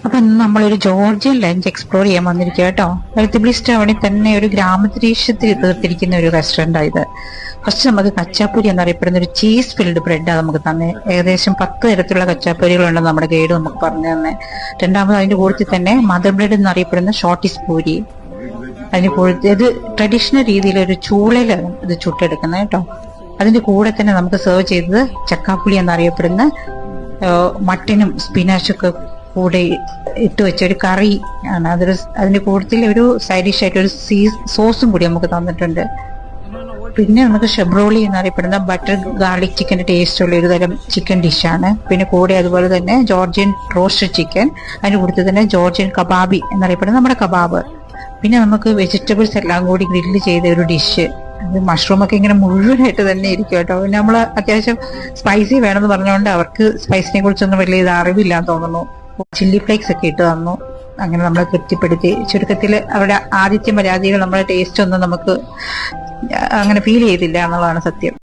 അപ്പൊ ഇന്ന് നമ്മളൊരു ജോർജിയൻ ലഞ്ച് എക്സ്പ്ലോർ ചെയ്യാൻ വന്നിരിക്കുക കേട്ടോ. വെളുത്തുബ്ലിസ് ടൗണിൽ തന്നെ ഒരു ഗ്രാമന്തരീക്ഷത്തിൽ തീർത്തിരിക്കുന്ന ഒരു റെസ്റ്റോറൻ്റാണ് ഇത്. ഫസ്റ്റ് നമുക്ക് കച്ചാപ്പൂരി എന്നറിയപ്പെടുന്ന ഒരു ചീസ് ഫിൽഡ് ബ്രെഡാണ് നമുക്ക് തന്നെ. ഏകദേശം 10 തരത്തിലുള്ള കച്ചാപ്പൂരികളുണ്ടെന്ന് നമ്മുടെ ഗൈഡ് നമുക്ക് പറഞ്ഞു തന്നെ. രണ്ടാമത് അതിന്റെ കൂട്ടത്തിൽ തന്നെ മദർ ബ്രെഡ് എന്നറിയപ്പെടുന്ന ഷോർട്ടിസ് പൂരി. അതിന് കൂട്ടത്തിൽ ഇത് ട്രഡീഷണൽ രീതിയിലൊരു ചൂളയിലാണ് ഇത് ചുട്ടെടുക്കുന്നത് കേട്ടോ. അതിന്റെ കൂടെ തന്നെ നമുക്ക് സെർവ് ചെയ്തത് ചക്കാപ്പുളി എന്നറിയപ്പെടുന്ന മട്ടനും സ്പിനാച്ചൊക്കെ കൂടെ ഇട്ട് വെച്ച ഒരു കറി ആണ്. അതിന്റെ കൂട്ടത്തിൽ ഒരു സൈഡ് ഡിഷ് ആയിട്ട് ഒരു സോസും കൂടി നമുക്ക് തന്നിട്ടുണ്ട്. പിന്നെ നമുക്ക് ഷെബ്രോളി എന്നറിയപ്പെടുന്ന ബട്ടർ ഗാർലിക് ചിക്കൻ്റെ ടേസ്റ്റ് ഉള്ള ഒരു തരം ചിക്കൻ ഡിഷാണ്. പിന്നെ കൂടെ അതുപോലെ തന്നെ ജോർജിയൻ റോസ്റ്റഡ് ചിക്കൻ, അതിന് കൂട്ടത്തിൽ തന്നെ ജോർജിയൻ കബാബി എന്നറിയപ്പെടുന്ന നമ്മുടെ കബാബ്. പിന്നെ നമുക്ക് വെജിറ്റബിൾസ് എല്ലാം കൂടി ഗ്രില്ല് ചെയ്ത ഒരു ഡിഷ്. അത് മഷ്റൂമൊക്കെ ഇങ്ങനെ മുഴുവനായിട്ട് തന്നെ ഇരിക്കും കേട്ടോ. പിന്നെ നമ്മൾ അത്യാവശ്യം സ്പൈസി വേണമെന്ന് പറഞ്ഞുകൊണ്ട് അവർക്ക് സ്പൈസിനെ കുറിച്ചൊന്നും വലിയ ഇത് അറിവില്ലാന്ന് തോന്നുന്നു. ചില്ലി ഫ്ലേക്സ് ഒക്കെ ഇട്ട് തന്നു. അങ്ങനെ നമ്മളെ തൃപ്തിപ്പെടുത്തി. ചുരുക്കത്തിൽ അവരുടെ ആദ്യത്തെ മര്യാദകൾ നമ്മുടെ ടേസ്റ്റ് ഒന്നും നമുക്ക് അങ്ങനെ ഫീൽ ചെയ്തില്ല എന്നുള്ളതാണ് സത്യം.